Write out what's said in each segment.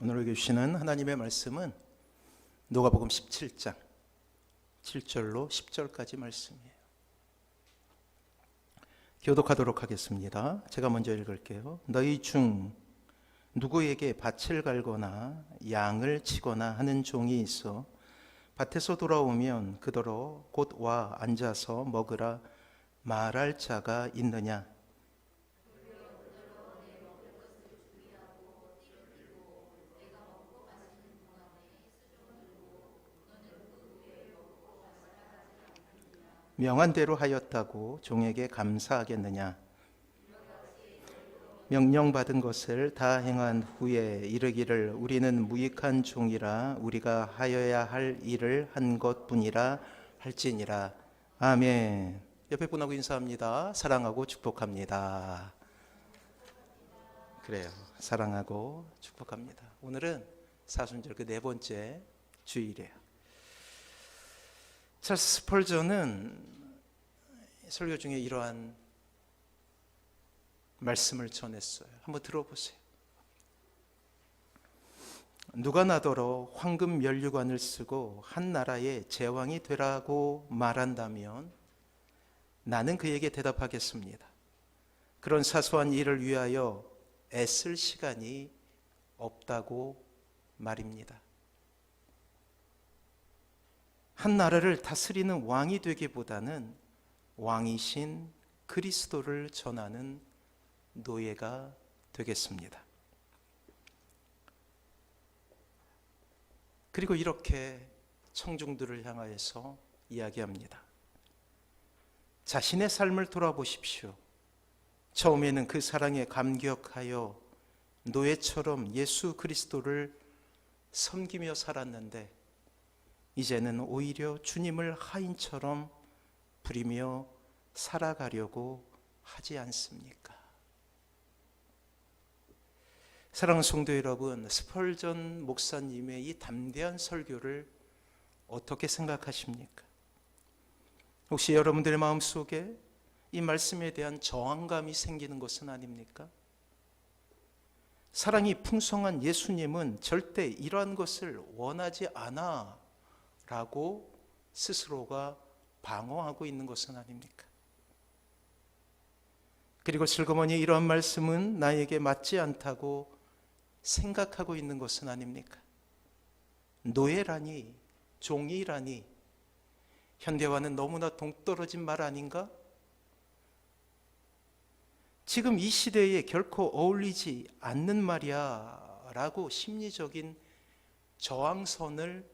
오늘 우리에게 주시는 하나님의 말씀은 누가복음 17장 7절로 10절까지 말씀이에요. 교독하도록 하겠습니다. 제가 먼저 읽을게요. 너희 중 누구에게 밭을 갈거나 양을 치거나 하는 종이 있어 밭에서 돌아오면 그더러 곧 와 앉아서 먹으라 말할 자가 있느냐? 명한 대로 하였다고 종에게 감사하겠느냐? 명령받은 것을 다 행한 후에 이르기를 우리는 무익한 종이라 우리가 하여야 할 일을 한 것뿐이라 할지니라. 아멘. 옆에 분하고 인사합니다. 사랑하고 축복합니다. 그래요. 사랑하고 축복합니다. 오늘은 사순절 그 네 번째 주일이에요. 찰스 스펄전은 설교 중에 이러한 말씀을 전했어요. 한번 들어보세요. 누가 나더러 황금 면류관을 쓰고 한 나라의 제왕이 되라고 말한다면 나는 그에게 대답하겠습니다. 그런 사소한 일을 위하여 애쓸 시간이 없다고 말입니다. 한 나라를 다스리는 왕이 되기보다는 왕이신 그리스도를 전하는 노예가 되겠습니다. 그리고 이렇게 청중들을 향하여서 이야기합니다. 자신의 삶을 돌아보십시오. 처음에는 그 사랑에 감격하여 노예처럼 예수 그리스도를 섬기며 살았는데 이제는 오히려 주님을 하인처럼 부리며 살아가려고 하지 않습니까? 사랑하는 성도 여러분, 스펄전 목사님의 이 담대한 설교를 어떻게 생각하십니까? 혹시 여러분들의 마음속에 이 말씀에 대한 저항감이 생기는 것은 아닙니까? 사랑이 풍성한 예수님은 절대 이러한 것을 원하지 않아 라고 스스로가 방어하고 있는 것은 아닙니까? 그리고 슬그머니 이러한 말씀은 나에게 맞지 않다고 생각하고 있는 것은 아닙니까? 노예라니, 종이라니, 현대와는 너무나 동떨어진 말 아닌가? 지금 이 시대에 결코 어울리지 않는 말이야 라고 심리적인 저항선을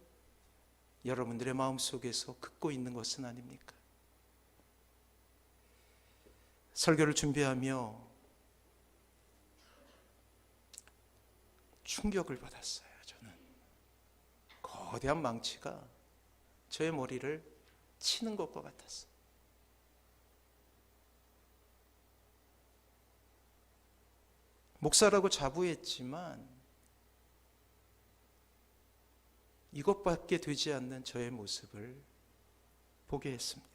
여러분들의 마음속에서 긋고 있는 것은 아닙니까? 설교를 준비하며 충격을 받았어요. 저는 거대한 망치가 저의 머리를 치는 것과 같았어요. 목사라고 자부했지만 이것밖에 되지 않는 저의 모습을 보게 했습니다.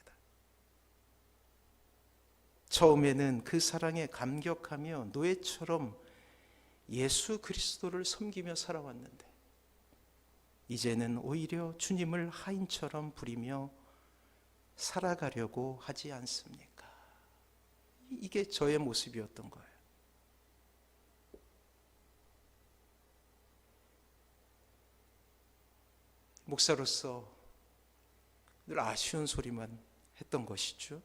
처음에는 그 사랑에 감격하며 노예처럼 예수 그리스도를 섬기며 살아왔는데 이제는 오히려 주님을 하인처럼 부리며 살아가려고 하지 않습니까? 이게 저의 모습이었던 거예요. 목사로서 늘 아쉬운 소리만 했던 것이죠.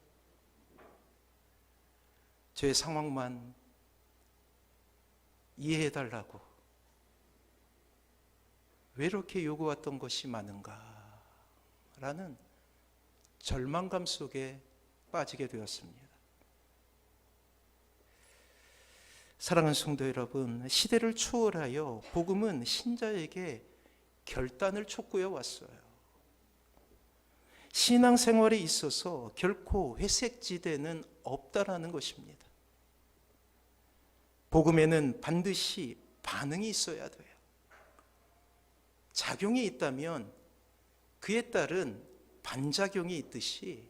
저의 상황만 이해해달라고 왜 이렇게 요구했던 것이 많은가 라는 절망감 속에 빠지게 되었습니다. 사랑하는 성도 여러분, 시대를 초월하여 복음은 신자에게 결단을 촉구해 왔어요. 신앙생활에 있어서 결코 회색지대는 없다라는 것입니다. 복음에는 반드시 반응이 있어야 돼요. 작용이 있다면 그에 따른 반작용이 있듯이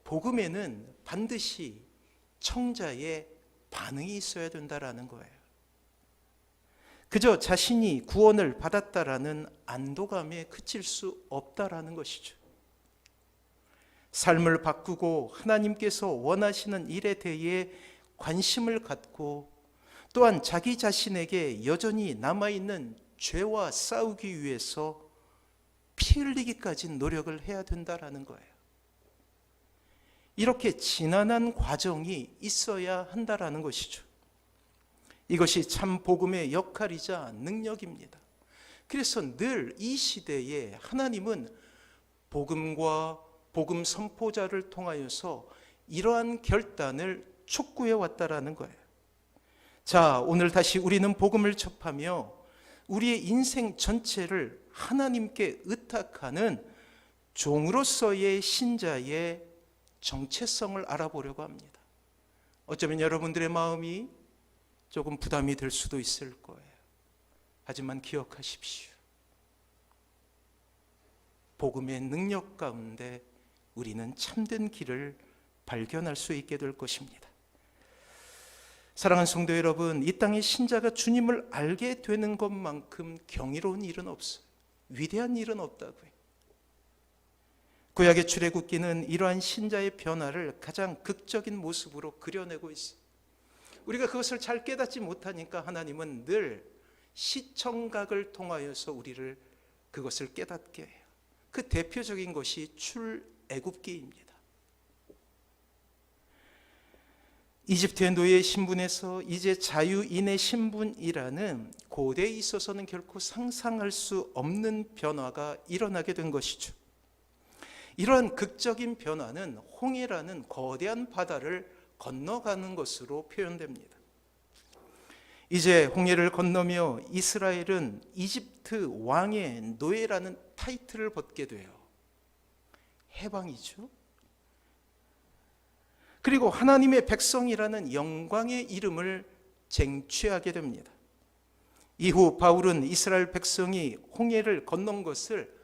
복음에는 반드시 청자의 반응이 있어야 된다라는 거예요. 그저 자신이 구원을 받았다라는 안도감에 그칠 수 없다라는 것이죠. 삶을 바꾸고 하나님께서 원하시는 일에 대해 관심을 갖고 또한 자기 자신에게 여전히 남아있는 죄와 싸우기 위해서 피 흘리기까지 노력을 해야 된다라는 거예요. 이렇게 지난한 과정이 있어야 한다라는 것이죠. 이것이 참 복음의 역할이자 능력입니다. 그래서 늘 이 시대에 하나님은 복음과 복음 선포자를 통하여서 이러한 결단을 촉구해 왔다라는 거예요. 자, 오늘 다시 우리는 복음을 접하며 우리의 인생 전체를 하나님께 의탁하는 종으로서의 신자의 정체성을 알아보려고 합니다. 어쩌면 여러분들의 마음이 조금 부담이 될 수도 있을 거예요. 하지만 기억하십시오. 복음의 능력 가운데 우리는 참된 길을 발견할 수 있게 될 것입니다. 사랑하는 성도 여러분, 이 땅의 신자가 주님을 알게 되는 것만큼 경이로운 일은 없어요. 위대한 일은 없다고요. 구약의 출애굽기는 이러한 신자의 변화를 가장 극적인 모습으로 그려내고 있어요. 우리가 그것을 잘 깨닫지 못하니까 하나님은 늘 시청각을 통하여서 우리를 그것을 깨닫게 해요. 그 대표적인 것이 출애굽기입니다. 이집트의 노예 신분에서 이제 자유인의 신분이라는 고대에 있어서는 결코 상상할 수 없는 변화가 일어나게 된 것이죠. 이러한 극적인 변화는 홍해라는 거대한 바다를 건너가는 것으로 표현됩니다. 이제 홍해를 건너며 이스라엘은 이집트 왕의 노예라는 타이틀을 벗게 돼요. 해방이죠. 그리고 하나님의 백성이라는 영광의 이름을 쟁취하게 됩니다. 이후 바울은 이스라엘 백성이 홍해를 건넌 것을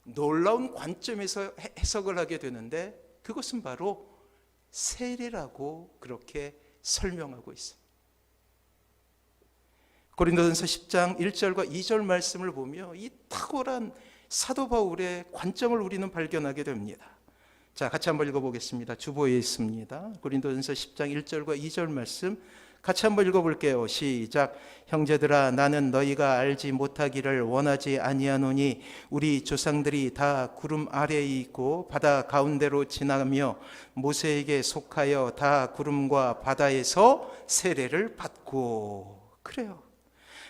놀라운 관점에서 해석을 하게 되는데 그것은 바로 세례라고 그렇게 설명하고 있습니다. 고린도전서 10장 1절과 2절 말씀을 보며 이 탁월한 사도 바울의 관점을 우리는 발견하게 됩니다. 자, 같이 한번 읽어보겠습니다. 주보에 있습니다. 고린도전서 10장 1절과 2절 말씀 같이 한번 읽어볼게요. 시작. 형제들아, 나는 너희가 알지 못하기를 원하지 아니하노니 우리 조상들이 다 구름 아래에 있고 바다 가운데로 지나며 모세에게 속하여 다 구름과 바다에서 세례를 받고. 그래요.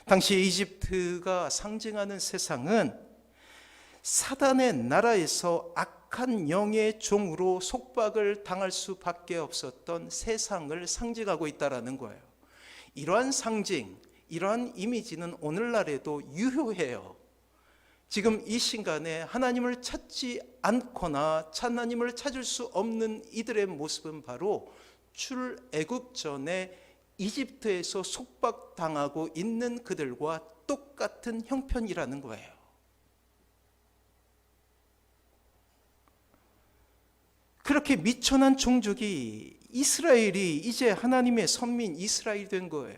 당시 이집트가 상징하는 세상은 사단의 나라에서 악한 영의 종으로 속박을 당할 수밖에 없었던 세상을 상징하고 있다는 거예요. 이러한 상징, 이러한 이미지는 오늘날에도 유효해요. 지금 이 순간에 하나님을 찾지 않거나 하나님을 찾을 수 없는 이들의 모습은 바로 출애굽 전에 이집트에서 속박당하고 있는 그들과 똑같은 형편이라는 거예요. 그렇게 미천한 종족이 이스라엘이 이제 하나님의 선민 이스라엘이 된 거예요.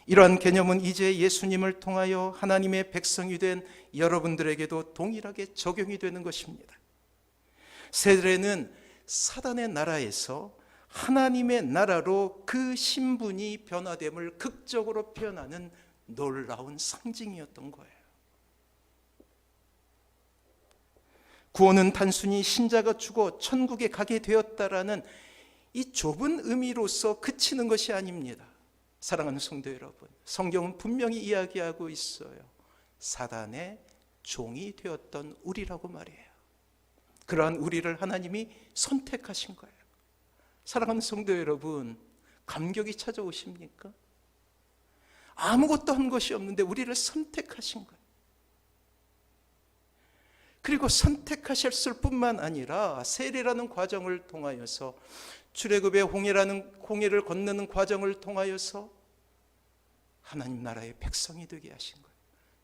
이러한 개념은 이제 예수님을 통하여 하나님의 백성이 된 여러분들에게도 동일하게 적용이 되는 것입니다. 세례는 사단의 나라에서 하나님의 나라로 그 신분이 변화됨을 극적으로 표현하는 놀라운 상징이었던 거예요. 구원은 단순히 신자가 죽어 천국에 가게 되었다라는 이 좁은 의미로서 그치는 것이 아닙니다. 사랑하는 성도 여러분, 성경은 분명히 이야기하고 있어요. 사단의 종이 되었던 우리라고 말이에요. 그러한 우리를 하나님이 선택하신 거예요. 사랑하는 성도 여러분, 감격이 찾아오십니까? 아무것도 한 것이 없는데 우리를 선택하신 거예요. 그리고 선택하셨을 뿐만 아니라 세례라는 과정을 통하여서 출애굽의 홍해를 건너는 과정을 통하여서 하나님 나라의 백성이 되게 하신 거예요.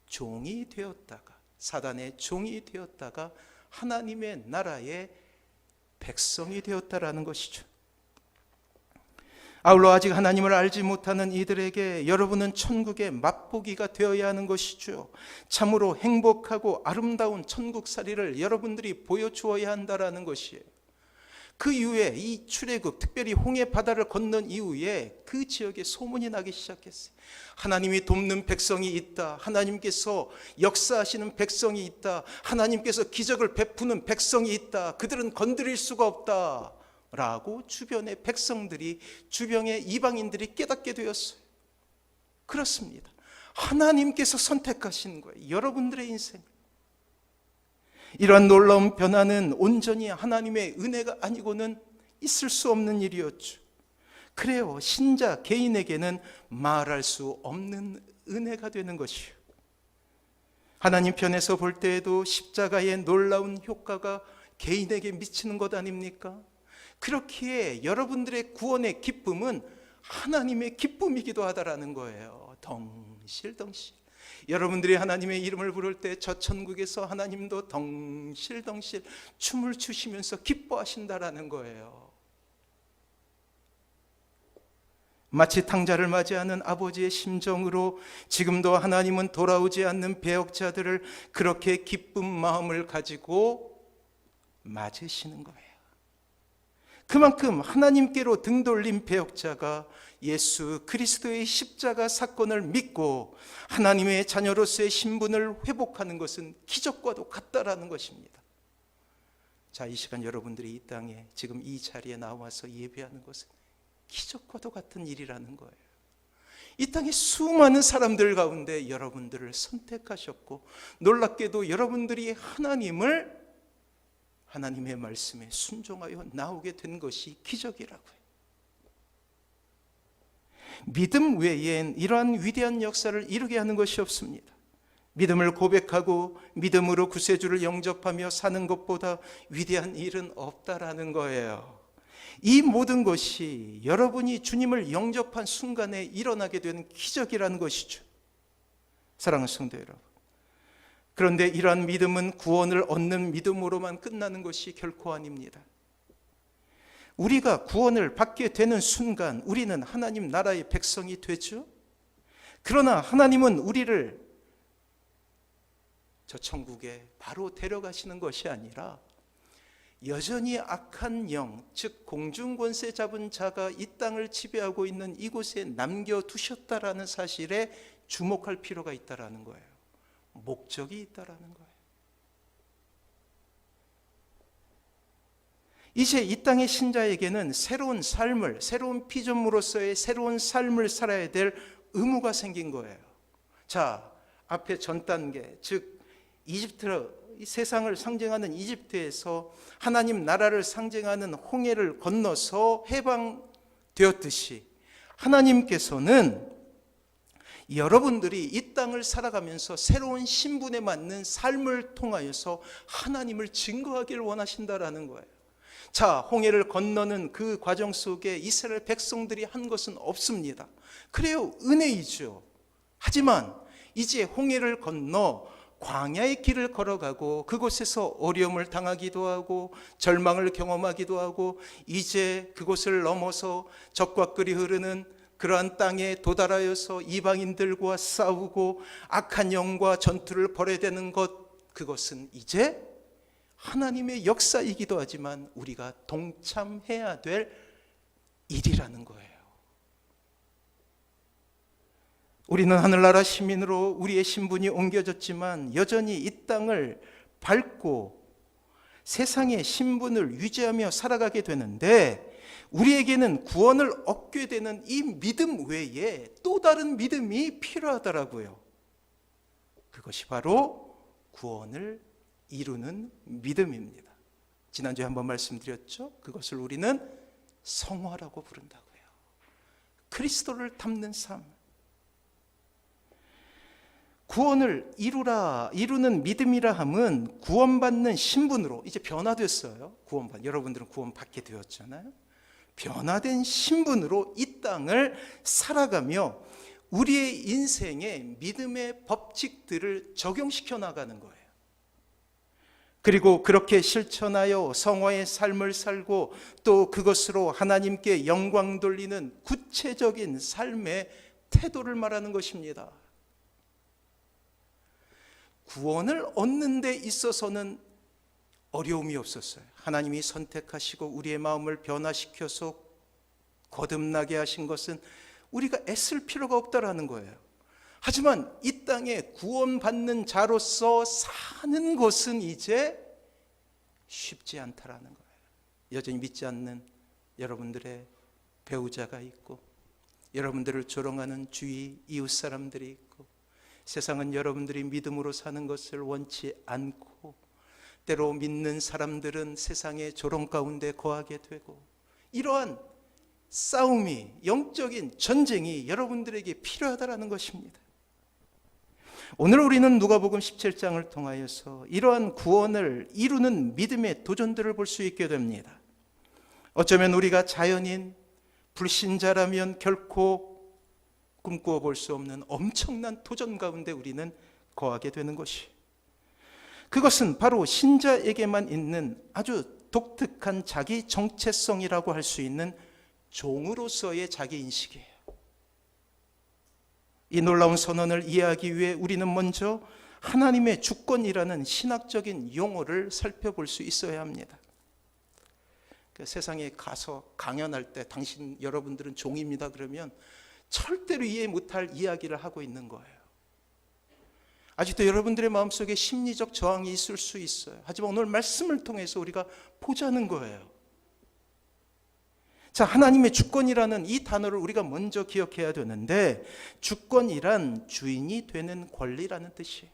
종이 되었다가, 사단의 종이 되었다가 하나님의 나라의 백성이 되었다라는 것이죠. 아울러 아직 하나님을 알지 못하는 이들에게 여러분은 천국의 맛보기가 되어야 하는 것이죠. 참으로 행복하고 아름다운 천국살이를 여러분들이 보여주어야 한다라는 것이에요. 그 이후에 이 출애굽, 특별히 홍해 바다를 건넌 이후에 그 지역에 소문이 나기 시작했어요. 하나님이 돕는 백성이 있다. 하나님께서 역사하시는 백성이 있다. 하나님께서 기적을 베푸는 백성이 있다. 그들은 건드릴 수가 없다. 라고 주변의 백성들이, 주변의 이방인들이 깨닫게 되었어요. 그렇습니다. 하나님께서 선택하신 거예요. 여러분들의 인생. 이러한 놀라운 변화는 온전히 하나님의 은혜가 아니고는 있을 수 없는 일이었죠. 그래요, 신자 개인에게는 말할 수 없는 은혜가 되는 것이요. 하나님 편에서 볼 때에도 십자가의 놀라운 효과가 개인에게 미치는 것 아닙니까? 그렇기에 여러분들의 구원의 기쁨은 하나님의 기쁨이기도 하다라는 거예요. 덩실덩실. 여러분들이 하나님의 이름을 부를 때 저 천국에서 하나님도 덩실덩실 춤을 추시면서 기뻐하신다라는 거예요. 마치 탕자를 맞이하는 아버지의 심정으로 지금도 하나님은 돌아오지 않는 배역자들을 그렇게 기쁜 마음을 가지고 맞으시는 거예요. 그만큼 하나님께로 등 돌린 배역자가 예수 그리스도의 십자가 사건을 믿고 하나님의 자녀로서의 신분을 회복하는 것은 기적과도 같다라는 것입니다. 자, 이 시간 여러분들이 이 땅에 지금 이 자리에 나와서 예배하는 것은 기적과도 같은 일이라는 거예요. 이 땅에 수많은 사람들 가운데 여러분들을 선택하셨고, 놀랍게도 여러분들이 하나님의 말씀에 순종하여 나오게 된 것이 기적이라고요. 믿음 외엔 이러한 위대한 역사를 이루게 하는 것이 없습니다. 믿음을 고백하고 믿음으로 구세주를 영접하며 사는 것보다 위대한 일은 없다라는 거예요. 이 모든 것이 여러분이 주님을 영접한 순간에 일어나게 되는 기적이라는 것이죠. 사랑하는 성도 여러분, 그런데 이러한 믿음은 구원을 얻는 믿음으로만 끝나는 것이 결코 아닙니다. 우리가 구원을 받게 되는 순간 우리는 하나님 나라의 백성이 되죠. 그러나 하나님은 우리를 저 천국에 바로 데려가시는 것이 아니라 여전히 악한 영, 즉 공중권세 잡은 자가 이 땅을 지배하고 있는 이곳에 남겨두셨다라는 사실에 주목할 필요가 있다라는 거예요. 목적이 있다라는 거예요. 이제 이 땅의 신자에게는 새로운 피조물로서의 새로운 삶을 살아야 될 의무가 생긴 거예요. 자, 앞에 전 단계, 즉 이 세상을 상징하는 이집트에서 하나님 나라를 상징하는 홍해를 건너서 해방되었듯이 하나님께서는 여러분들이 이 땅을 살아가면서 새로운 신분에 맞는 삶을 통하여서 하나님을 증거하기를 원하신다라는 거예요. 자, 홍해를 건너는 그 과정 속에 이스라엘 백성들이 한 것은 없습니다. 그래요, 은혜이죠. 하지만 이제 홍해를 건너 광야의 길을 걸어가고 그곳에서 어려움을 당하기도 하고 절망을 경험하기도 하고 이제 그곳을 넘어서 적과 꿀이 흐르는 그러한 땅에 도달하여서 이방인들과 싸우고 악한 영과 전투를 벌여야 되는 것, 그것은 이제 하나님의 역사이기도 하지만 우리가 동참해야 될 일이라는 거예요. 우리는 하늘나라 시민으로 우리의 신분이 옮겨졌지만 여전히 이 땅을 밟고 세상의 신분을 유지하며 살아가게 되는데 우리에게는 구원을 얻게 되는 이 믿음 외에 또 다른 믿음이 필요하더라고요. 그것이 바로 구원을 이루는 믿음입니다. 지난주에 한번 말씀드렸죠. 그것을 우리는 성화라고 부른다고요. 그리스도를 닮는 삶. 구원을 이루는 믿음이라 함은 구원받는 신분으로 이제 변화됐어요. 여러분들은 구원받게 되었잖아요. 변화된 신분으로 이 땅을 살아가며 우리의 인생에 믿음의 법칙들을 적용시켜 나가는 거예요. 그리고 그렇게 실천하여 성화의 삶을 살고 또 그것으로 하나님께 영광 돌리는 구체적인 삶의 태도를 말하는 것입니다. 구원을 얻는 데 있어서는 어려움이 없었어요. 하나님이 선택하시고 우리의 마음을 변화시켜서 거듭나게 하신 것은 우리가 애쓸 필요가 없다라는 거예요. 하지만 이 땅에 구원받는 자로서 사는 것은 이제 쉽지 않다라는 거예요. 여전히 믿지 않는 여러분들의 배우자가 있고, 여러분들을 조롱하는 주위 이웃 사람들이 있고, 세상은 여러분들이 믿음으로 사는 것을 원치 않고, 때로 믿는 사람들은 세상의 조롱 가운데 거하게 되고, 이러한 싸움이, 영적인 전쟁이 여러분들에게 필요하다라는 것입니다. 오늘 우리는 누가복음 17장을 통하여서 이러한 구원을 이루는 믿음의 도전들을 볼 수 있게 됩니다. 어쩌면 우리가 자연인 불신자라면 결코 꿈꾸어 볼 수 없는 엄청난 도전 가운데 우리는 거하게 되는 것이, 그것은 바로 신자에게만 있는 아주 독특한 자기 정체성이라고 할 수 있는 종으로서의 자기 인식이에요. 이 놀라운 선언을 이해하기 위해 우리는 먼저 하나님의 주권이라는 신학적인 용어를 살펴볼 수 있어야 합니다. 세상에 가서 강연할 때 여러분들은 종입니다 그러면 절대로 이해 못할 이야기를 하고 있는 거예요. 아직도 여러분들의 마음속에 심리적 저항이 있을 수 있어요. 하지만 오늘 말씀을 통해서 우리가 보자는 거예요. 자, 하나님의 주권이라는 이 단어를 우리가 먼저 기억해야 되는데, 주권이란 주인이 되는 권리라는 뜻이에요.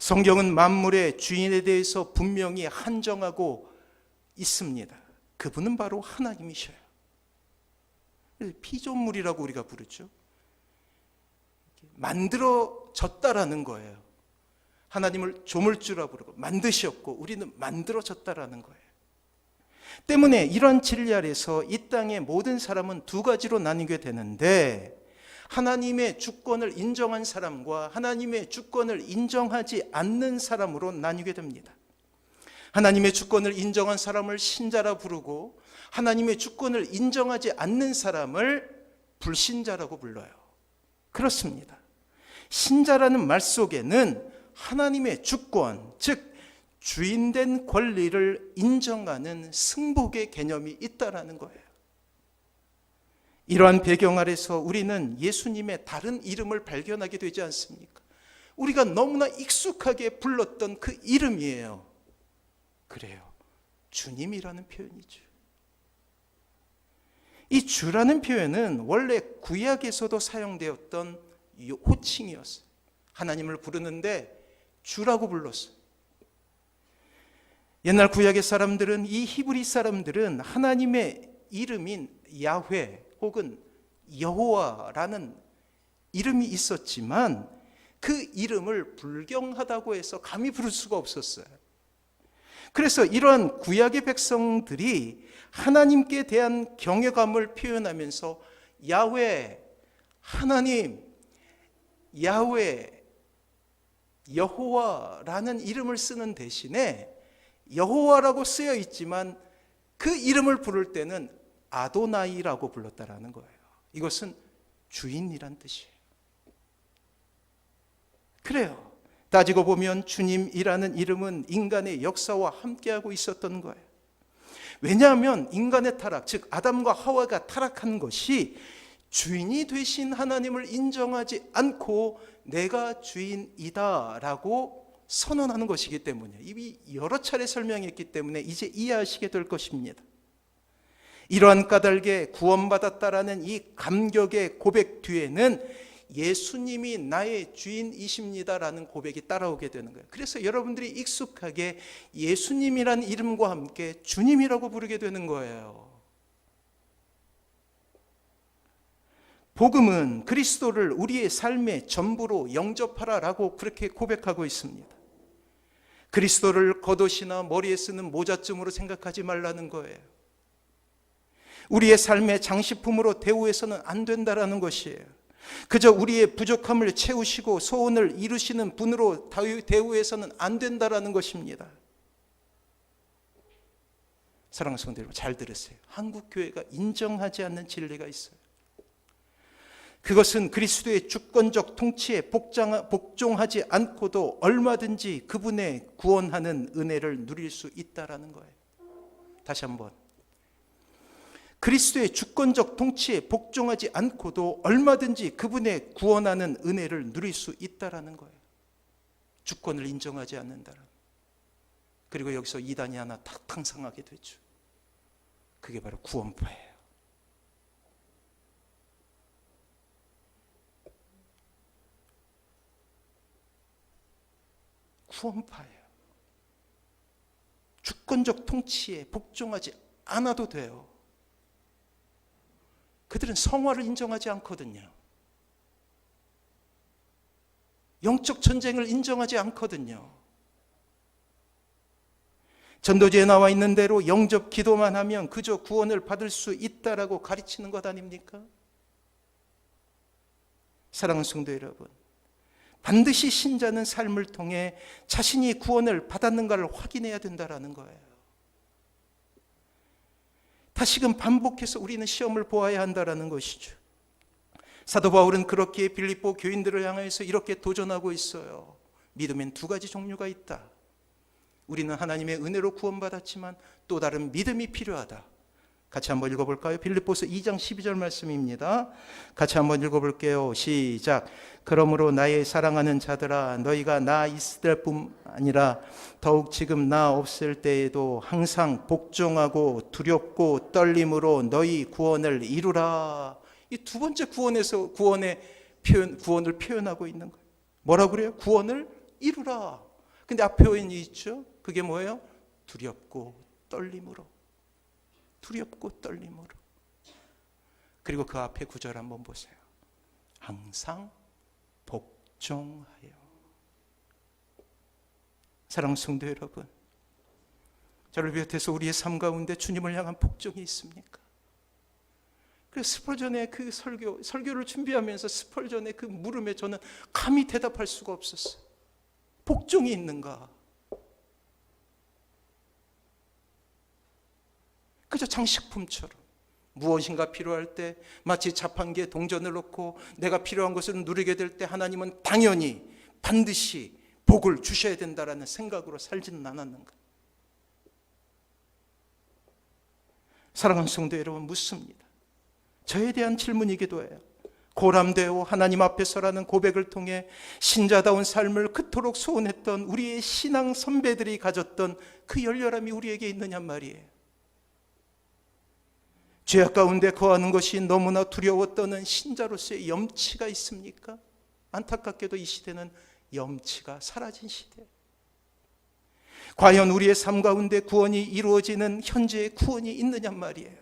성경은 만물의 주인에 대해서 분명히 한정하고 있습니다. 그분은 바로 하나님이셔요. 피조물이라고 우리가 부르죠. 만들어졌다라는 거예요. 하나님을 조물주라 부르고 만드셨고 우리는 만들어졌다라는 거예요. 때문에 이런 진리 아래서 이 땅의 모든 사람은 두 가지로 나뉘게 되는데, 하나님의 주권을 인정한 사람과 하나님의 주권을 인정하지 않는 사람으로 나뉘게 됩니다. 하나님의 주권을 인정한 사람을 신자라 부르고, 하나님의 주권을 인정하지 않는 사람을 불신자라고 불러요. 그렇습니다. 신자라는 말 속에는 하나님의 주권, 즉 주인된 권리를 인정하는 승복의 개념이 있다라는 거예요. 이러한 배경 아래서 우리는 예수님의 다른 이름을 발견하게 되지 않습니까? 우리가 너무나 익숙하게 불렀던 그 이름이에요. 그래요. 주님이라는 표현이죠. 이 주라는 표현은 원래 구약에서도 사용되었던 호칭이었어요. 하나님을 부르는데 주라고 불렀어요. 옛날 구약의 사람들은, 이 히브리 사람들은 하나님의 이름인 야훼 혹은 여호와라는 이름이 있었지만 그 이름을 불경하다고 해서 감히 부를 수가 없었어요. 그래서 이러한 구약의 백성들이 하나님께 대한 경외감을 표현하면서 야훼, 하나님, 야훼, 여호와라는 이름을 쓰는 대신에 여호와라고 쓰여 있지만 그 이름을 부를 때는 아도나이라고 불렀다라는 거예요. 이것은 주인이란 뜻이에요. 그래요. 따지고 보면 주님이라는 이름은 인간의 역사와 함께하고 있었던 거예요. 왜냐하면 인간의 타락, 즉 아담과 하와가 타락한 것이 주인이 되신 하나님을 인정하지 않고 내가 주인이다라고 선언하는 것이기 때문에, 이미 여러 차례 설명했기 때문에 이제 이해하시게 될 것입니다. 이러한 까닭에 구원받았다라는 이 감격의 고백 뒤에는 예수님이 나의 주인이십니다라는 고백이 따라오게 되는 거예요. 그래서 여러분들이 익숙하게 예수님이라는 이름과 함께 주님이라고 부르게 되는 거예요. 복음은 그리스도를 우리의 삶의 전부로 영접하라라고 그렇게 고백하고 있습니다. 그리스도를 겉옷이나 머리에 쓰는 모자쯤으로 생각하지 말라는 거예요. 우리의 삶의 장식품으로 대우해서는 안 된다라는 것이에요. 그저 우리의 부족함을 채우시고 소원을 이루시는 분으로 대우해서는 안 된다라는 것입니다. 사랑하는 성도 여러분, 잘 들으세요. 한국 교회가 인정하지 않는 진리가 있어요. 그것은 그리스도의 주권적 통치에 복종하지 않고도 얼마든지 그분의 구원하는 은혜를 누릴 수 있다라는 거예요. 다시 한번, 그리스도의 주권적 통치에 복종하지 않고도 얼마든지 그분의 구원하는 은혜를 누릴 수 있다라는 거예요. 주권을 인정하지 않는다라는. 그리고 여기서 이단이 하나 탁 탄생하게 되죠. 그게 바로 구원파예요. 구원파예요. 주권적 통치에 복종하지 않아도 돼요. 그들은 성화를 인정하지 않거든요. 영적 전쟁을 인정하지 않거든요. 전도지에 나와 있는 대로 영접 기도만 하면 그저 구원을 받을 수 있다라고 가르치는 것 아닙니까? 사랑하는 성도 여러분, 반드시 신자는 삶을 통해 자신이 구원을 받았는가를 확인해야 된다라는 거예요. 다시금 반복해서 우리는 시험을 보아야 한다라는 것이죠. 사도 바울은 그렇게 빌립보 교인들을 향해서 이렇게 도전하고 있어요. 믿음엔 두 가지 종류가 있다. 우리는 하나님의 은혜로 구원받았지만 또 다른 믿음이 필요하다. 같이 한번 읽어볼까요? 빌립보서 2장 12절 말씀입니다. 같이 한번 읽어볼게요. 시작. 그러므로 나의 사랑하는 자들아, 너희가 나 있을 뿐 아니라 더욱 지금 나 없을 때에도 항상 복종하고 두렵고 떨림으로 너희 구원을 이루라. 이 두 번째 구원에서 구원을 표현하고 있는 거예요. 뭐라고 그래요? 구원을 이루라. 근데 앞 표현이 있죠. 그게 뭐예요? 두렵고 떨림으로. 두렵고 떨림으로. 그리고 그 앞에 구절 한번 보세요. 항상 복종하여. 사랑하는 성도 여러분, 저를 비롯해서 우리의 삶 가운데 주님을 향한 복종이 있습니까? 그래서 스펄전의 그 설교를 준비하면서 스펄전의 그 물음에 저는 감히 대답할 수가 없었어요. 복종이 있는가? 그저 장식품처럼 무엇인가 필요할 때 마치 자판기에 동전을 넣고 내가 필요한 것을 누리게 될 때 하나님은 당연히 반드시 복을 주셔야 된다라는 생각으로 살지는 않았는가? 사랑하는 성도 여러분, 묻습니다. 저에 대한 질문이기도 해요. 고람되어 하나님 앞에서라는 고백을 통해 신자다운 삶을 그토록 소원했던 우리의 신앙 선배들이 가졌던 그 열렬함이 우리에게 있느냐 말이에요. 죄악 가운데 거하는 것이 너무나 두려워 떠는 신자로서의 염치가 있습니까? 안타깝게도 이 시대는 염치가 사라진 시대. 과연 우리의 삶 가운데 구원이 이루어지는 현재의 구원이 있느냐 말이에요.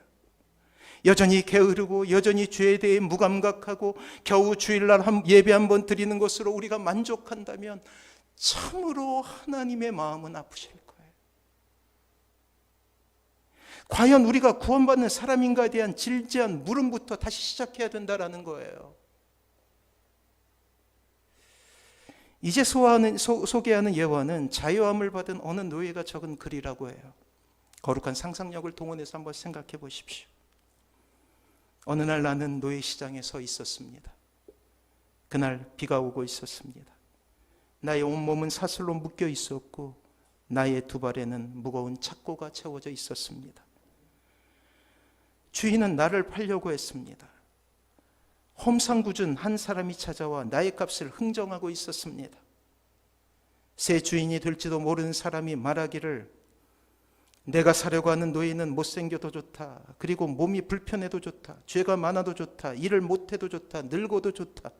여전히 게으르고 여전히 죄에 대해 무감각하고 겨우 주일날 예배 한 번 드리는 것으로 우리가 만족한다면 참으로 하나님의 마음은 아프실 거예요. 과연 우리가 구원받는 사람인가에 대한 진지한 물음부터 다시 시작해야 된다는 거예요. 이제 소개하는 예화는 자유함을 받은 어느 노예가 적은 글이라고 해요. 거룩한 상상력을 동원해서 한번 생각해 보십시오. 어느 날 나는 노예시장에 서 있었습니다. 그날 비가 오고 있었습니다. 나의 온몸은 사슬로 묶여 있었고 나의 두 발에는 무거운 착고가 채워져 있었습니다. 주인은 나를 팔려고 했습니다. 험상궂은 한 사람이 찾아와 나의 값을 흥정하고 있었습니다. 새 주인이 될지도 모르는 사람이 말하기를 내가 사려고 하는 노예는 못생겨도 좋다. 그리고 몸이 불편해도 좋다. 죄가 많아도 좋다. 일을 못해도 좋다. 늙어도 좋다.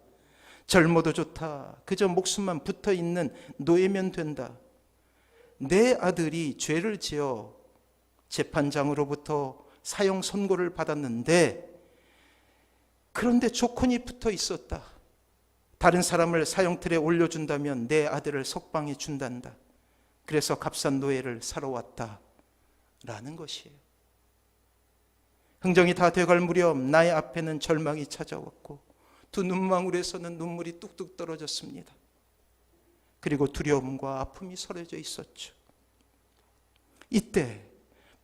젊어도 좋다. 그저 목숨만 붙어있는 노예면 된다. 내 아들이 죄를 지어 재판장으로부터 사형 선고를 받았는데 그런데 조건이 붙어 있었다. 다른 사람을 사형틀에 올려준다면 내 아들을 석방해 준단다. 그래서 값싼 노예를 사러 왔다. 라는 것이에요. 흥정이 다 돼갈 무렵 나의 앞에는 절망이 찾아왔고 두 눈망울에서는 눈물이 뚝뚝 떨어졌습니다. 그리고 두려움과 아픔이 서려져 있었죠. 이때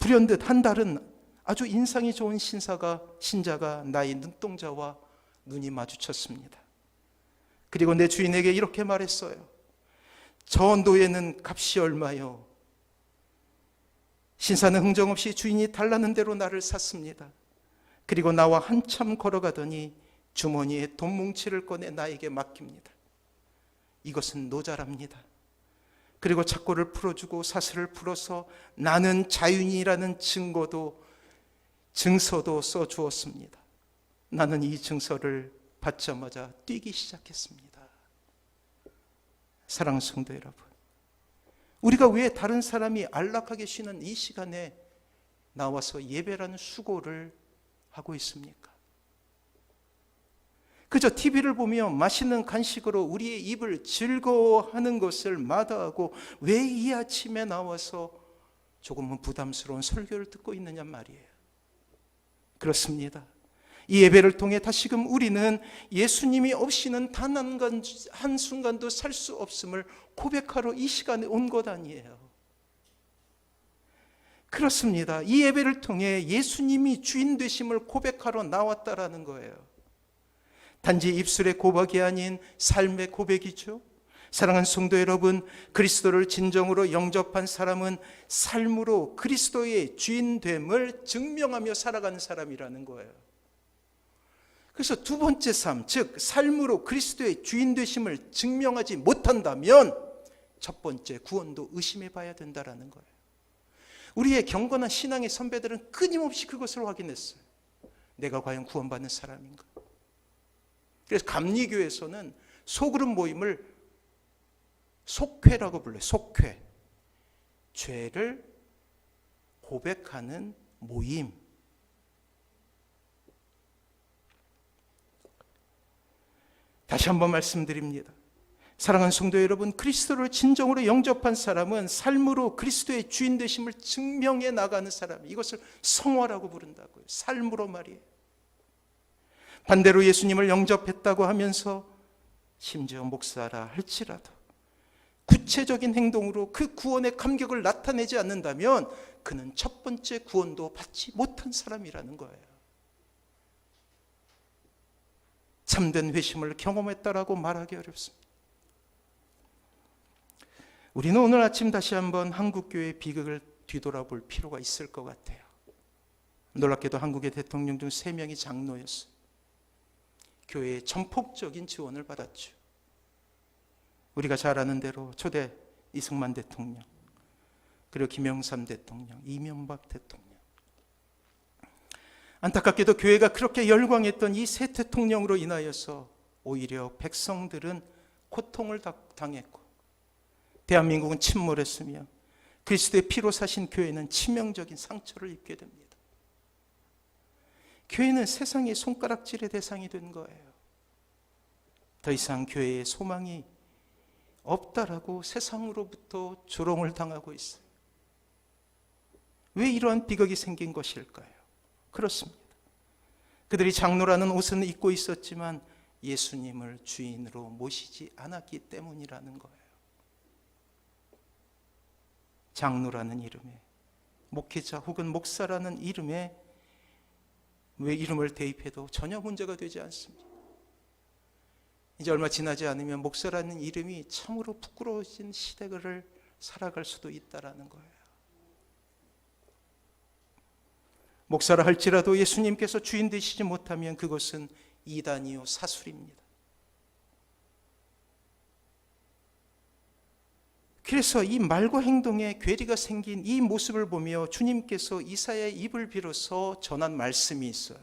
불현듯 한 달은 아주 인상이 좋은 신자가 나의 눈동자와 눈이 마주쳤습니다. 그리고 내 주인에게 이렇게 말했어요. 저 노예는 값이 얼마요? 신사는 흥정없이 주인이 달라는 대로 나를 샀습니다. 그리고 나와 한참 걸어가더니 주머니에 돈 뭉치를 꺼내 나에게 맡깁니다. 이것은 노자랍니다. 그리고 착고를 풀어주고 사슬을 풀어서 나는 자유인이라는 증서도 써주었습니다. 나는 이 증서를 받자마자 뛰기 시작했습니다. 사랑하는 성도 여러분, 우리가 왜 다른 사람이 안락하게 쉬는 이 시간에 나와서 예배라는 수고를 하고 있습니까? 그저 TV를 보며 맛있는 간식으로 우리의 입을 즐거워하는 것을 마다하고 왜 이 아침에 나와서 조금은 부담스러운 설교를 듣고 있느냐 말이에요. 그렇습니다. 이 예배를 통해 다시금 우리는 예수님이 없이는 단 한순간도 살 수 없음을 고백하러 이 시간에 온 것 아니에요. 그렇습니다. 이 예배를 통해 예수님이 주인 되심을 고백하러 나왔다라는 거예요. 단지 입술의 고백이 아닌 삶의 고백이죠. 사랑하는 성도 여러분, 그리스도를 진정으로 영접한 사람은 삶으로 그리스도의 주인됨을 증명하며 살아가는 사람이라는 거예요. 그래서 두 번째 삶, 즉 삶으로 그리스도의 주인 되심을 증명하지 못한다면 첫 번째 구원도 의심해 봐야 된다는 거예요. 우리의 경건한 신앙의 선배들은 끊임없이 그것을 확인했어요. 내가 과연 구원받는 사람인가? 그래서 감리교에서는 소그룹 모임을 속회라고 불러요. 속회. 죄를 고백하는 모임. 다시 한번 말씀드립니다. 사랑하는 성도 여러분, 그리스도를 진정으로 영접한 사람은 삶으로 그리스도의 주인 되심을 증명해 나가는 사람, 이것을 성화라고 부른다고요. 삶으로 말이에요. 반대로 예수님을 영접했다고 하면서 심지어 목사라 할지라도 구체적인 행동으로 그 구원의 감격을 나타내지 않는다면 그는 첫 번째 구원도 받지 못한 사람이라는 거예요. 참된 회심을 경험했다라고 말하기 어렵습니다. 우리는 오늘 아침 다시 한번 한국교회의 비극을 뒤돌아볼 필요가 있을 것 같아요. 놀랍게도 한국의 대통령 중 3명이 장로였어요. 교회의 전폭적인 지원을 받았죠. 우리가 잘 아는 대로 초대 이승만 대통령, 그리고 김영삼 대통령, 이명박 대통령. 안타깝게도 교회가 그렇게 열광했던 이 세 대통령으로 인하여서 오히려 백성들은 고통을 당했고 대한민국은 침몰했으며 그리스도의 피로 사신 교회는 치명적인 상처를 입게 됩니다. 교회는 세상의 손가락질의 대상이 된 거예요. 더 이상 교회에 소망이 없다라고 세상으로부터 조롱을 당하고 있어요. 왜 이러한 비극이 생긴 것일까요? 그렇습니다. 그들이 장로라는 옷은 입고 있었지만 예수님을 주인으로 모시지 않았기 때문이라는 거예요. 장로라는 이름에, 목회자 혹은 목사라는 이름에 왜 이름을 대입해도 전혀 문제가 되지 않습니다. 이제 얼마 지나지 않으면 목사라는 이름이 참으로 부끄러워진 시대를 살아갈 수도 있다라는 거예요. 목사라 할지라도 예수님께서 주인 되시지 못하면 그것은 이단이요 사술입니다. 그래서 이 말과 행동에 괴리가 생긴 이 모습을 보며 주님께서 이사야의 입을 빌어서 전한 말씀이 있어요.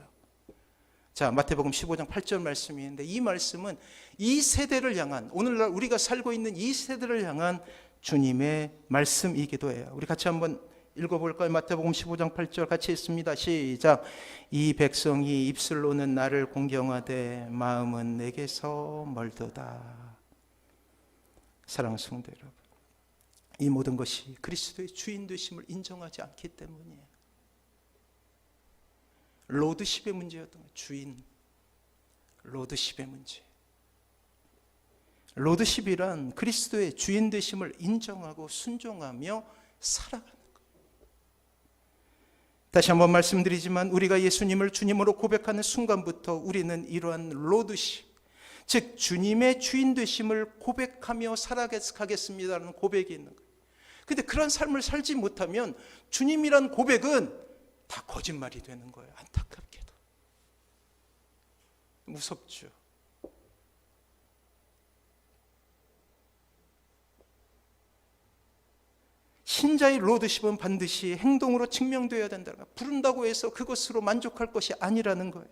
자, 마태복음 15장 8절 말씀이 있는데 이 말씀은 이 세대를 향한, 오늘날 우리가 살고 있는 이 세대를 향한 주님의 말씀이기도 해요. 우리 같이 한번 읽어볼까요? 마태복음 15장 8절 같이 읽습니다. 시작. 이 백성이 입술로는 나를 공경하되 마음은 내게서 멀도다. 사랑하는 성도 여러분, 이 모든 것이 그리스도의 주인 되심을 인정하지 않기 때문이에요. 로드십의 문제였던 거예요. 주인, 로드십의 문제. 로드십이란 그리스도의 주인 되심을 인정하고 순종하며 살아가는 거예요. 다시 한번 말씀드리지만 우리가 예수님을 주님으로 고백하는 순간부터 우리는 이러한 로드십, 즉 주님의 주인 되심을 고백하며 살아가겠습니다라는 고백이 있는 거예요. 근데 그런 삶을 살지 못하면 주님이란 고백은 다 거짓말이 되는 거예요. 안타깝게도. 무섭죠. 신자의 로드십은 반드시 행동으로 증명되어야 된다는 거예요. 부른다고 해서 그것으로 만족할 것이 아니라는 거예요.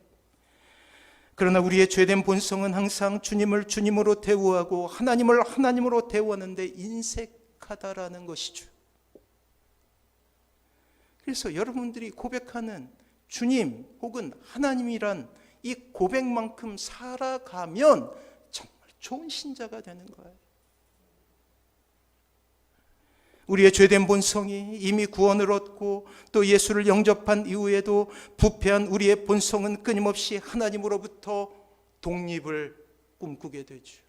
그러나 우리의 죄된 본성은 항상 주님을 주님으로 대우하고 하나님을 하나님으로 대우하는데 인색하다라는 것이죠. 그래서 여러분들이 고백하는 주님 혹은 하나님이란 이 고백만큼 살아가면 정말 좋은 신자가 되는 거예요. 우리의 죄된 본성이 이미 구원을 얻고 또 예수를 영접한 이후에도 부패한 우리의 본성은 끊임없이 하나님으로부터 독립을 꿈꾸게 되죠.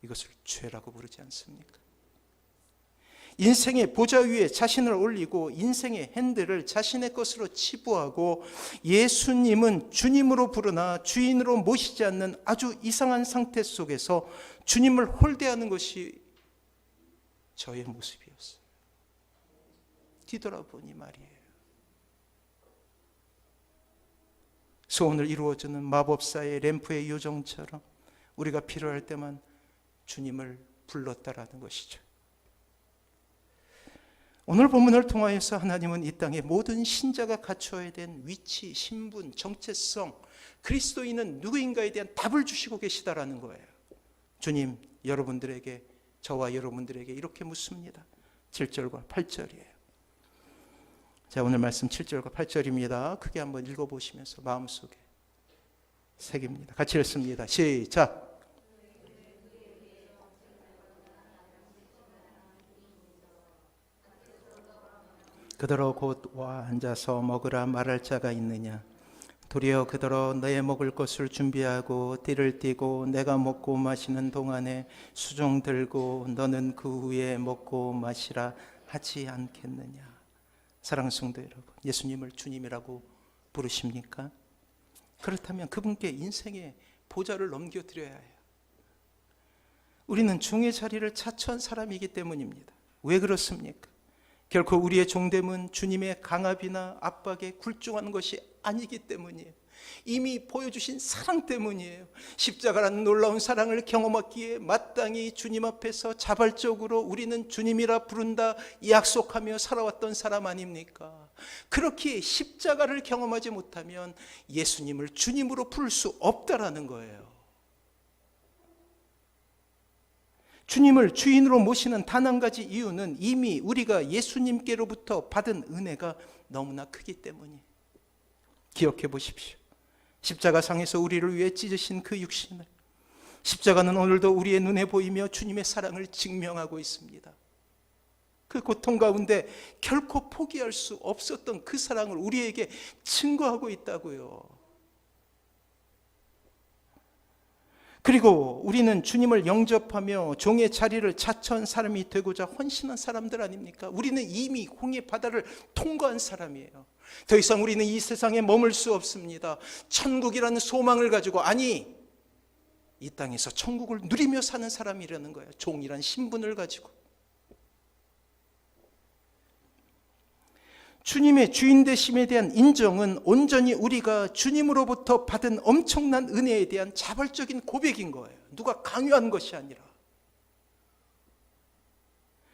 이것을 죄라고 부르지 않습니까? 인생의 보좌 위에 자신을 올리고 인생의 핸들을 자신의 것으로 치부하고 예수님은 주님으로 부르나 주인으로 모시지 않는 아주 이상한 상태 속에서 주님을 홀대하는 것이 저의 모습이었어요. 뒤돌아보니 말이에요. 소원을 이루어주는 마법사의 램프의 요정처럼 우리가 필요할 때만 주님을 불렀다라는 것이죠. 오늘 본문을 통하여서 하나님은 이 땅의 모든 신자가 갖춰야 된 위치, 신분, 정체성, 그리스도인은 누구인가에 대한 답을 주시고 계시다라는 거예요. 주님, 여러분들에게, 저와 여러분들에게 이렇게 묻습니다. 7절과 8절이에요. 자, 오늘 말씀 7절과 8절입니다. 크게 한번 읽어보시면서 마음속에 새깁니다. 같이 읽습니다. 시작. 그더러 곧 와 앉아서 먹으라 말할 자가 있느냐. 도리어 그더러 너의 먹을 것을 준비하고 띠를 띠고 내가 먹고 마시는 동안에 수종 들고 너는 그 후에 먹고 마시라 하지 않겠느냐. 사랑하는 성도 여러분, 예수님을 주님이라고 부르십니까? 그렇다면 그분께 인생의 보좌를 넘겨드려야 해요. 우리는 종의 자리를 자처한 사람이기 때문입니다. 왜 그렇습니까? 결코 우리의 종됨은 주님의 강압이나 압박에 굴종하는 것이 아니기 때문이에요. 이미 보여주신 사랑 때문이에요. 십자가라는 놀라운 사랑을 경험하기에 마땅히 주님 앞에서 자발적으로 우리는 주님이라 부른다 약속하며 살아왔던 사람 아닙니까? 그렇게 십자가를 경험하지 못하면 예수님을 주님으로 부를 수 없다라는 거예요. 주님을 주인으로 모시는 단 한 가지 이유는 이미 우리가 예수님께로부터 받은 은혜가 너무나 크기 때문이에요. 기억해 보십시오. 십자가상에서 우리를 위해 찢으신 그 육신을, 십자가는 오늘도 우리의 눈에 보이며 주님의 사랑을 증명하고 있습니다. 그 고통 가운데 결코 포기할 수 없었던 그 사랑을 우리에게 증거하고 있다고요. 그리고 우리는 주님을 영접하며 종의 자리를 자처한 사람이 되고자 헌신한 사람들 아닙니까? 우리는 이미 홍해 바다를 통과한 사람이에요. 더 이상 우리는 이 세상에 머물 수 없습니다. 천국이라는 소망을 가지고, 아니, 이 땅에서 천국을 누리며 사는 사람이라는 거예요. 종이란 신분을 가지고. 주님의 주인 되심에 대한 인정은 온전히 우리가 주님으로부터 받은 엄청난 은혜에 대한 자발적인 고백인 거예요. 누가 강요한 것이 아니라.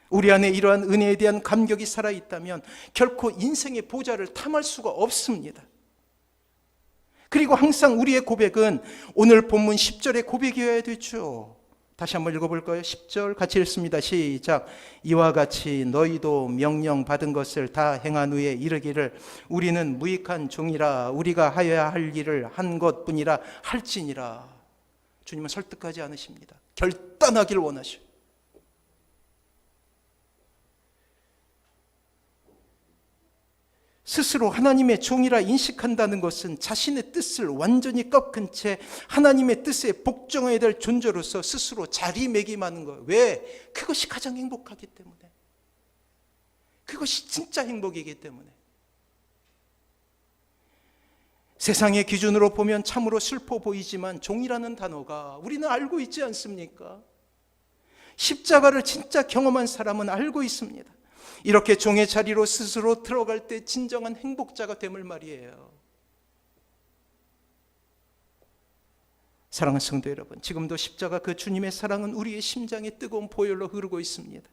우리 안에 이러한 은혜에 대한 감격이 살아있다면 결코 인생의 보좌를 탐할 수가 없습니다. 그리고 항상 우리의 고백은 오늘 본문 10절의 고백이어야 되죠. 다시 한번 읽어볼까요? 10절 같이 읽습니다. 시작. 이와 같이 너희도 명령 받은 것을 다 행한 후에 이르기를 우리는 무익한 종이라 우리가 하여야 할 일을 한 것뿐이라 할지니라. 주님은 설득하지 않으십니다. 결단하기를 원하셔. 스스로 하나님의 종이라 인식한다는 것은 자신의 뜻을 완전히 꺾은 채 하나님의 뜻에 복종해야 될 존재로서 스스로 자리매김하는 거예요. 왜? 그것이 가장 행복하기 때문에. 그것이 진짜 행복이기 때문에. 세상의 기준으로 보면 참으로 슬퍼 보이지만 종이라는 단어가 우리는 알고 있지 않습니까? 십자가를 진짜 경험한 사람은 알고 있습니다. 이렇게 종의 자리로 스스로 들어갈 때 진정한 행복자가 됨을 말이에요. 사랑하는 성도 여러분, 지금도 십자가 그 주님의 사랑은 우리의 심장에 뜨거운 보혈로 흐르고 있습니다.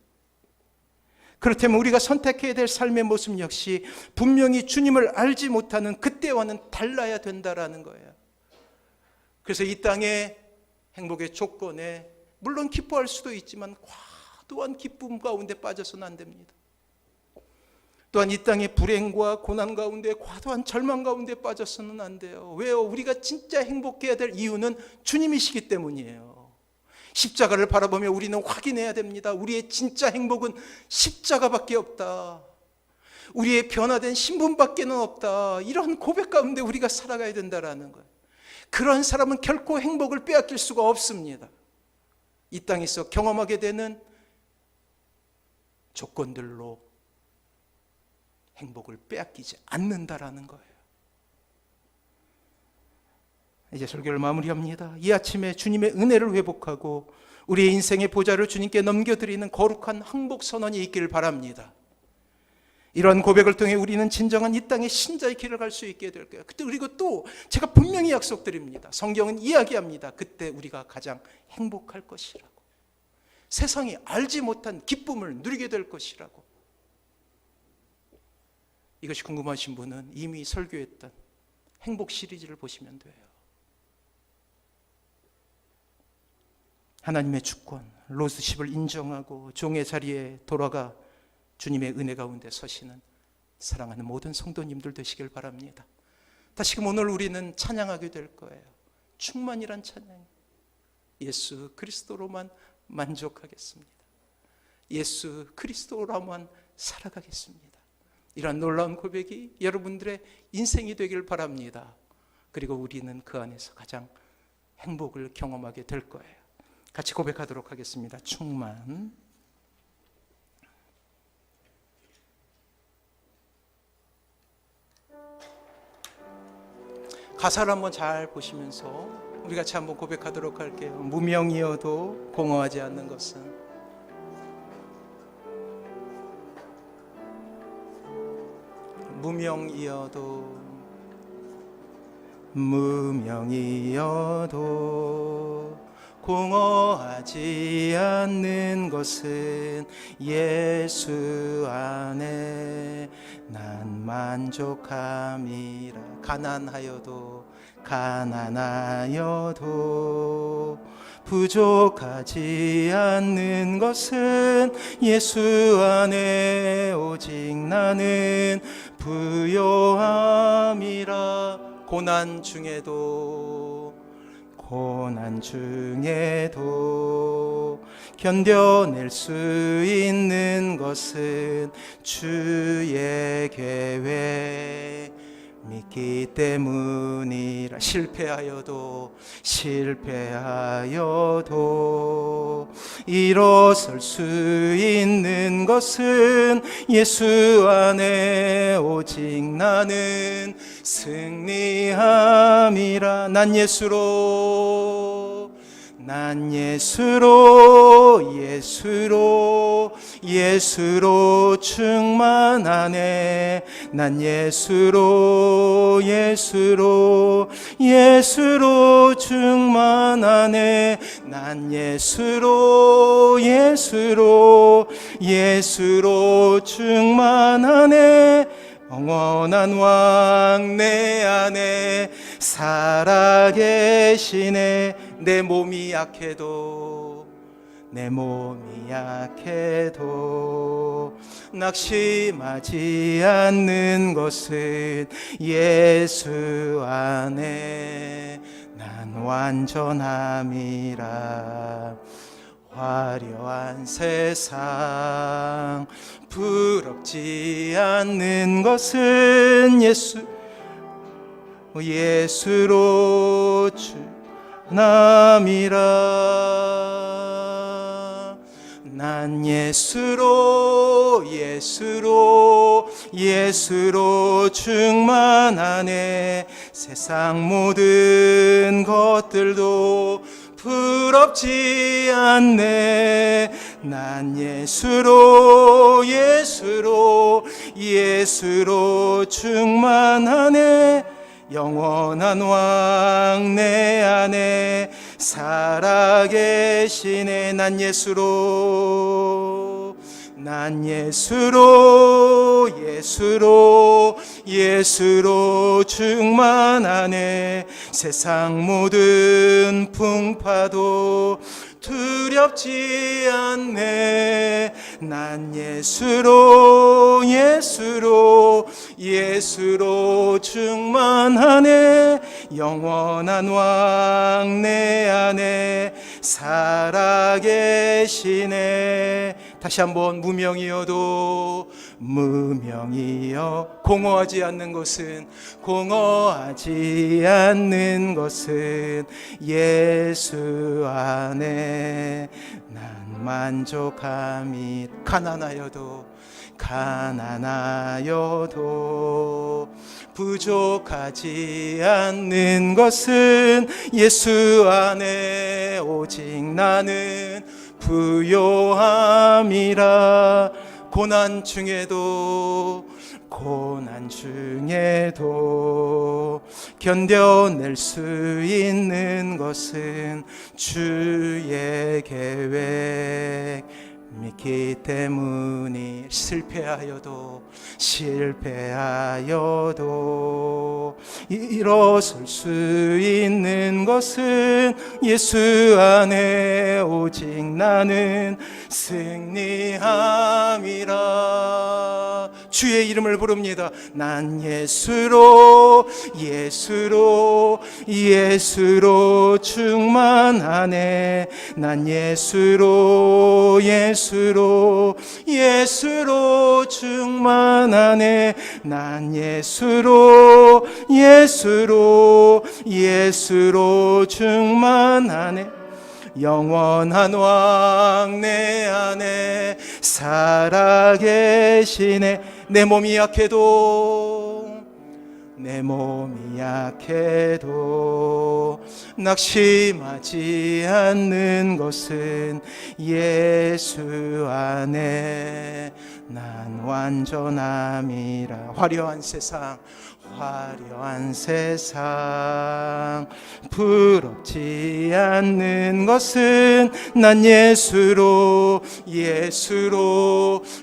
그렇다면 우리가 선택해야 될 삶의 모습 역시 분명히 주님을 알지 못하는 그때와는 달라야 된다라는 거예요. 그래서 이 땅의 행복의 조건에 물론 기뻐할 수도 있지만 과도한 기쁨 가운데 빠져서는 안 됩니다. 또한 이 땅의 불행과 고난 가운데 과도한 절망 가운데 빠져서는 안 돼요. 왜요? 우리가 진짜 행복해야 될 이유는 주님이시기 때문이에요. 십자가를 바라보며 우리는 확인해야 됩니다. 우리의 진짜 행복은 십자가밖에 없다. 우리의 변화된 신분밖에는 없다. 이런 고백 가운데 우리가 살아가야 된다는 거예요. 그런 사람은 결코 행복을 빼앗길 수가 없습니다. 이 땅에서 경험하게 되는 조건들로 행복을 빼앗기지 않는다라는 거예요. 이제 설교를 마무리합니다. 이 아침에 주님의 은혜를 회복하고 우리의 인생의 보좌를 주님께 넘겨드리는 거룩한 항복 선언이 있기를 바랍니다. 이러한 고백을 통해 우리는 진정한 이 땅의 신자의 길을 갈 수 있게 될 거예요. 그리고 또 제가 분명히 약속드립니다. 성경은 이야기합니다. 그때 우리가 가장 행복할 것이라고. 세상이 알지 못한 기쁨을 누리게 될 것이라고. 이것이 궁금하신 분은 이미 설교했던 행복 시리즈를 보시면 돼요. 하나님의 주권, 로스십을 인정하고 종의 자리에 돌아가 주님의 은혜 가운데 서시는 사랑하는 모든 성도님들 되시길 바랍니다. 다시금 오늘 우리는 찬양하게 될 거예요. 충만이란 찬양. 예수 그리스도로만 만족하겠습니다. 예수 그리스도로만 살아가겠습니다. 이러한 놀라운 고백이 여러분들의 인생이 되길 바랍니다. 그리고 우리는 그 안에서 가장 행복을 경험하게 될 거예요. 같이 고백하도록 하겠습니다. 충만. 가사를 한번 잘 보시면서 우리 같이 한번 고백하도록 할게요. 무명이어도 공허하지 않는 것은 무명이어도 공허하지 않는 것은 예수 안에 난 만족함이라. 가난하여도 부족하지 않는 것은 예수 안에 오직 나는 부요함이라. 고난 중에도 견뎌낼 수 있는 것은 주의 계획 믿기 때문이라. 실패하여도 일어설 수 있는 것은 예수 안에 오직 나는 승리함이라. 난 예수로 충만하네. 난 예수로 충만하네. 난 예수로 충만하네. 영원한 왕 내 안에 살아계시네. 내 몸이 약해도 낙심하지 않는 것은 예수 안에 난 완전함이라. 화려한 세상 부럽지 않는 것은 예수로 남이라. 난 예수로 충만하네. 세상 모든 것들도 부럽지 않네. 난 예수로 충만하네. 영원한 왕 내 안에 살아계시네. 난 예수로 충만하네. 세상 모든 풍파도 두렵지 않네. 난 예수로 충만하네. 영원한 왕 내 안에 살아계시네. 다시 한번 무명이어도 공허하지 않는 것은 예수 안에 난 만족함이. 가난하여도 부족하지 않는 것은 예수 안에 오직 나는 부요함이라. 고난 중에도 견뎌낼 수 있는 것은 주의 계획 믿기 때문이. 실패하여도 일어설 수 있는 것은 예수 안에 오직 나는 승리함이라. 주의 이름을 부릅니다. 난 예수로 충만하네. 난 예수로 충만하네. 난 예수로 충만하네. 영원한 왕 내 안에 살아계시네. 내 몸이 약해도 낙심하지 않는 것은 예수 안에 난 완전함이라. 화려한 세상 부럽지 않는 것은 난 예수로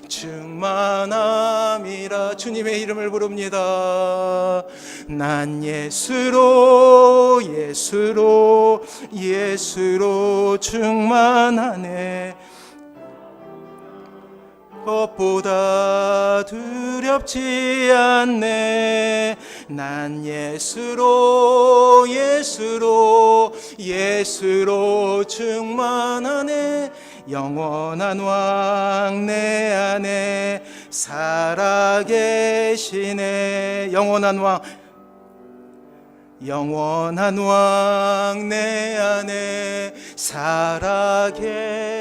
충만함이라. 주님의 이름을 부릅니다. 난 예수로 충만하네. 것보다 두렵지 않네. 난 예수로 충만하네. 영원한 왕 내 안에 살아계시네. 영원한 왕 내 안에 살아계시네.